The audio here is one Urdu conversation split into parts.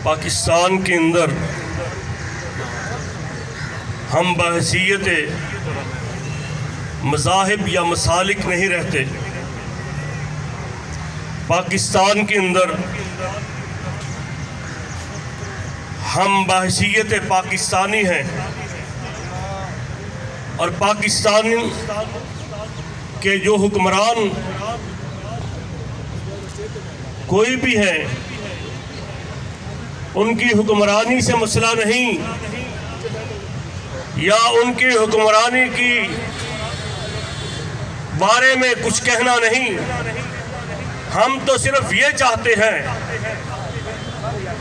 پاکستان کے اندر ہم بحیثیت مذاہب یا مسالک نہیں رہتے. پاکستان کے اندر ہم بحیثیت پاکستانی ہیں اور پاکستان کے جو حکمران کوئی بھی ہیں ان کی حکمرانی سے مسئلہ نہیں یا ان کی حکمرانی کی بارے میں کچھ کہنا نہیں. ہم تو صرف یہ چاہتے ہیں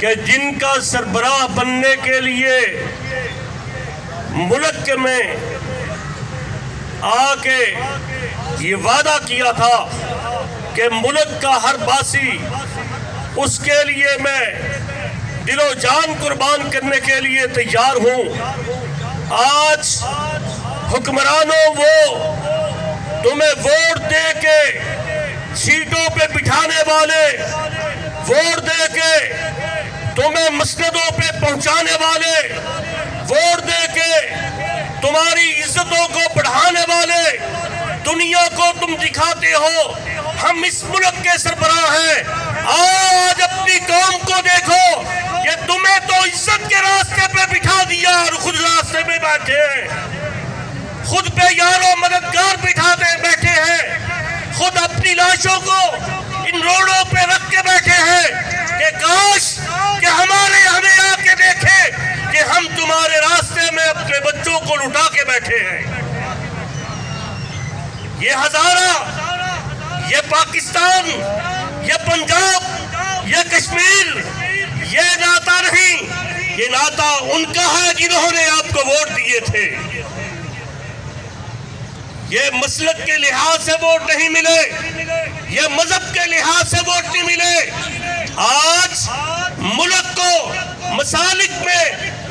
کہ جن کا سربراہ بننے کے لیے ملک میں آ کے یہ وعدہ کیا تھا کہ ملک کا ہر باسی اس کے لیے میں دل و جان قربان کرنے کے لیے تیار ہوں. آج حکمرانوں وہ تمہیں ووٹ دے کے سیٹوں پہ بٹھانے والے، ووٹ دے کے تمہیں مسندوں پہ پہنچانے والے، ووٹ دے کے تمہاری عزتوں کو بڑھانے والے، دنیا کو تم دکھاتے ہو ہم اس ملک کے سربراہ ہیں. آج اپنی قوم کو دیکھو کہ تمہیں تو عزت کے راستے پہ بٹھا دیا اور خود راستے پہ بیٹھے ہیں، خود پہ یاروں مددگار بٹھاتے بیٹھے ہیں، خود اپنی لاشوں کو ان روڈوں پہ رکھ کے بیٹھے ہیں کہ کاش کہ ہمیں آ کے دیکھے کہ ہم تمہارے راستے میں اپنے بچوں کو لٹا کے بیٹھے ہیں. یہ ہزارہ، یہ پاکستان، یہ پنجاب، یہ کشمیر، یہ ناطا نہیں، یہ ناطا ان کا ہے جنہوں نے آپ کو ووٹ دیے تھے. یہ مسلک کے لحاظ سے ووٹ نہیں ملے، یہ مذہب کے لحاظ سے ووٹ نہیں ملے. آج ملک کو مسالک میں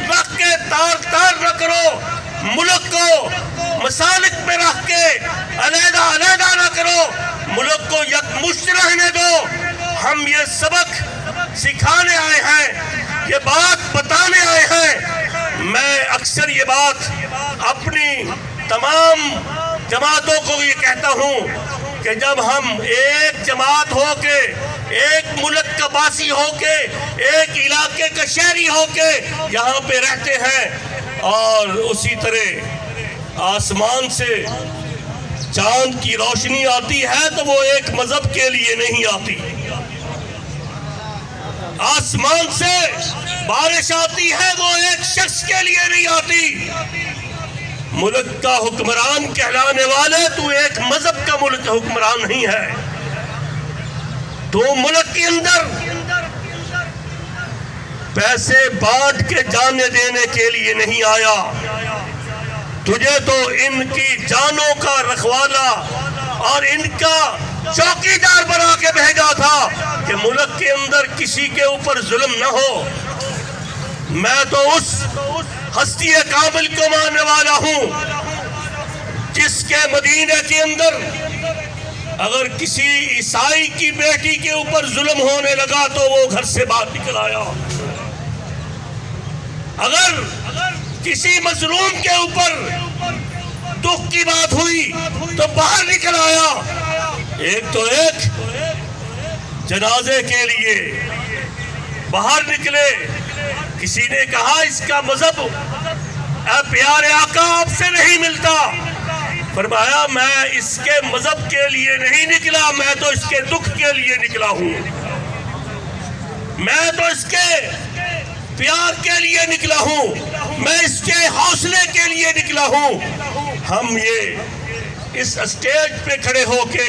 رکھ کے تار نہ کرو، ملک کو مسالک میں رکھ کے علیحدہ نہ کرو، ملک کو یکمشت رہنے دو. ہم یہ سبق سکھانے آئے ہیں، یہ بات بتانے آئے ہیں. میں اکثر یہ بات اپنی تمام جماعتوں کو یہ کہتا ہوں کہ جب ہم ایک جماعت ہو کے، ایک ملک کا باسی ہو کے، ایک علاقے کا شہری ہو کے یہاں پہ رہتے ہیں اور اسی طرح آسمان سے چاند کی روشنی آتی ہے تو وہ ایک مذہب کے لیے نہیں آتی، آسمان سے بارش آتی ہے وہ ایک شخص کے لیے نہیں آتی. ملک کا حکمران کہلانے والے تو ایک مذہب کا ملک حکمران نہیں ہے، تو ملک کے اندر پیسے بانٹ کے جانے دینے کے لیے نہیں آیا. تجھے تو ان کی جانوں کا رکھوالا اور ان کا چوکیدار بنا کے بھیجا تھا کہ ملک کے اندر کسی کے اوپر ظلم نہ ہو. میں تو اس ہستی کامل کو ماننے والا ہوں جس کے مدینے کے اندر اگر کسی عیسائی کی بیٹی کے اوپر ظلم ہونے لگا تو وہ گھر سے باہر نکل آیا، اگر کسی مظلوم کے اوپر دکھ کی بات ہوئی تو باہر نکل آیا. ایک تو ایک جنازے کے لیے باہر نکلے. کسی نے کہا اس کا مذہب اے پیارے آقا آپ سے نہیں ملتا. فرمایا میں اس کے مذہب کے لیے نہیں نکلا، میں تو اس کے دکھ کے لیے نکلا ہوں، میں تو اس کے پیار کے لیے نکلا ہوں، میں اس کے حوصلے کے لیے نکلا ہوں. ہم یہ اس اسٹیج پہ کھڑے ہو کے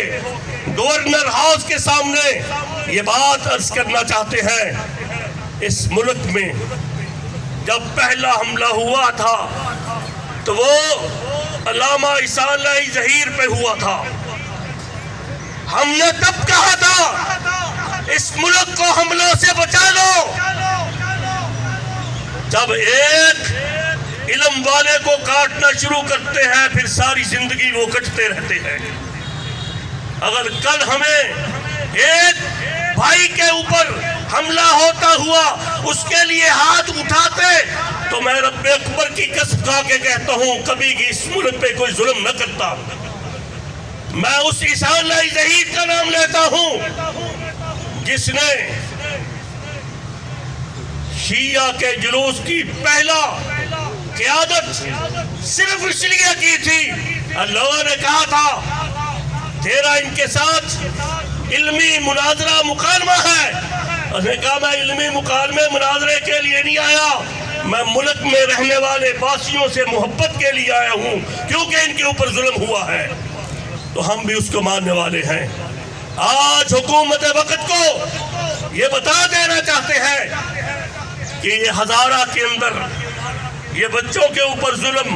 گورنر ہاؤس کے سامنے یہ بات عرض کرنا چاہتے ہیں. اس ملک میں جب پہلا حملہ ہوا تھا تو وہ علامہ عیسیٰ علیہ ظہیر پہ ہوا تھا. ہم نے تب کہا تھا اس ملک کو حملوں سے بچا لو. جب ایک علم والے کو کاٹنا شروع کرتے ہیں پھر ساری زندگی وہ کٹتے رہتے ہیں. اگر کل ہمیں ایک بھائی کے اوپر حملہ ہوتا ہوا اس کے لیے ہاتھ اٹھاتے تو میں رب اکبر کی قسم کھا کے کہتا ہوں کبھی اس ملک پہ کوئی ظلم نہ کرتا. میں اس عیسیٰ اللہ زہید کا نام لیتا ہوں جس نے شیعہ کے جلوس کی پہلا قیادت صرف اس لیے کی تھی. اللہ نے کہا تھا تیرا ان کے ساتھ علمی مناظرہ مکالمہ ہے. اس نے کہا میں علمی مکالمے مناظرے کے لیے نہیں آیا, میں ملک میں رہنے والے باسیوں سے محبت کے لیے آیا ہوں کیونکہ ان کے اوپر ظلم ہوا ہے. تو ہم بھی اس کو ماننے والے ہیں. آج حکومت وقت کو یہ بتا دینا چاہتے ہیں کہ یہ ہزارہ کے اندر یہ بچوں کے اوپر ظلم,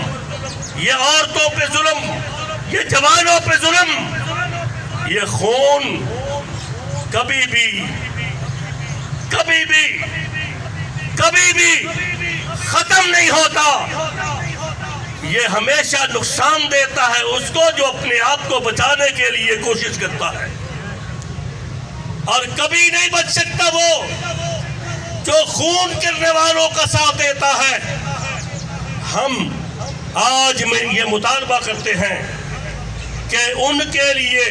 یہ عورتوں پہ ظلم, یہ جوانوں پہ ظلم, یہ خون کبھی بھی ختم نہیں ہوتا. یہ ہمیشہ نقصان دیتا ہے اس کو جو اپنے آپ کو بچانے کے لیے کوشش کرتا ہے, اور کبھی نہیں بچ سکتا وہ جو خون کرنے والوں کا ساتھ دیتا ہے. ہم آج میں یہ مطالبہ کرتے ہیں کہ ان کے لیے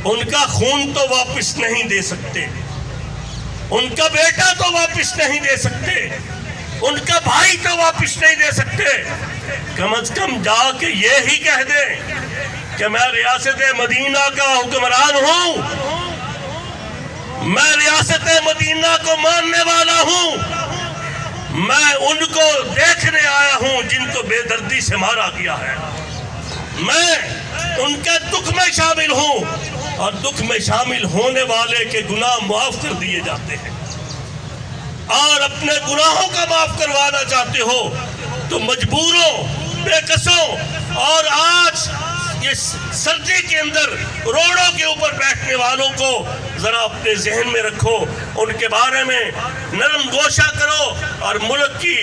ان کا خون تو واپس نہیں دے سکتے, ان کا بیٹا تو واپس نہیں دے سکتے, ان کا بھائی تو واپس نہیں دے سکتے. کم از کم جا کے یہ ہی کہہ دیں کہ میں ریاست مدینہ کا حکمران ہوں, میں ریاست مدینہ کو ماننے والا ہوں, میں ان کو دیکھنے آیا ہوں جن کو بے دردی سے مارا گیا ہے, میں ان کے دکھ میں شامل ہوں, اور دکھ میں شامل ہونے والے کے گناہ معاف کر دیے جاتے ہیں. اور اپنے گناہوں کا معاف کروانا چاہتے ہو تو مجبوروں, بے قصوں, اور آج اس سردی کے اندر روڈوں کے اوپر بیٹھنے والوں کو ذرا اپنے ذہن میں رکھو, ان کے بارے میں نرم گوشہ کرو, اور ملک کی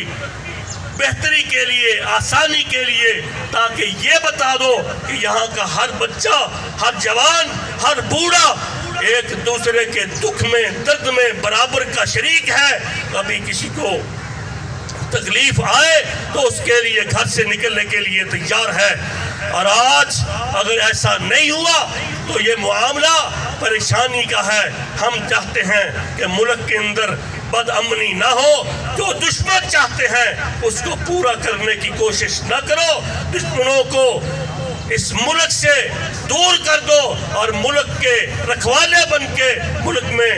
بہتری کے لیے, آسانی کے لیے, تاکہ یہ بتا دو کہ یہاں کا ہر بچہ, ہر جوان, ہر بوڑھا ایک دوسرے کے دکھ میں, درد میں برابر کا شریک ہے. کبھی کسی کو تکلیف آئے تو اس کے لیے گھر سے نکلنے کے لیے تیار ہے. اور آج اگر ایسا نہیں ہوا تو یہ معاملہ پریشانی کا ہے. ہم چاہتے ہیں کہ ملک کے اندر بد امنی نہ ہو, جو دشمن چاہتے ہیں اس کو پورا کرنے کی کوشش نہ کرو, دشمنوں کو اس ملک سے دور کر دو, اور ملک کے رکھوالے بن کے ملک میں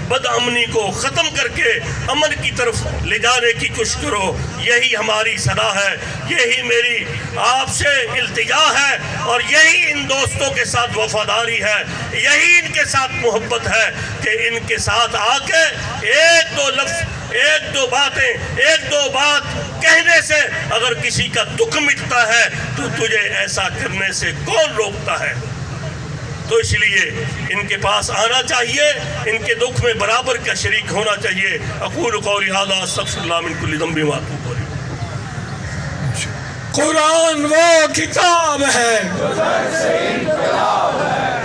بد امنی کو ختم کر کے امن کی طرف لے جانے کی کوشش کرو. یہی ہماری صلاح ہے, یہی میری آپ سے التجا ہے, اور یہی ان دوستوں کے ساتھ وفاداری ہے, یہی ان کے ساتھ محبت ہے کہ ان کے ساتھ آ کے ایک دو لفظ, ایک دو باتیں, ایک دو بات کہنے سے اگر کسی کا دکھ مٹتا ہے تو تجھے ایسا کرنے سے کون روکتا ہے. تو اس لیے ان کے پاس آنا چاہیے, ان کے دکھ میں برابر کا شریک ہونا چاہیے. اقول قولی ھذا استغفر اللہ من کل ذنب واتوب الیہ. قرآن وہ کتاب ہے,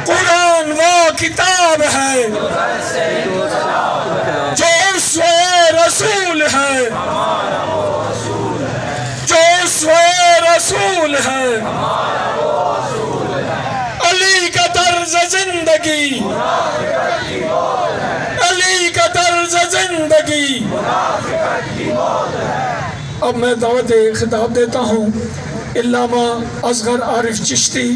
قرآن وہ کتاب ہے جو اسوہ رسول ہے, جو اسوہ رسول ہے. علی کا طرز زندگی, علی کا طرز زندگی. اب میں دعوت خطاب دیتا ہوں علامہ اصغر عارف چشتی.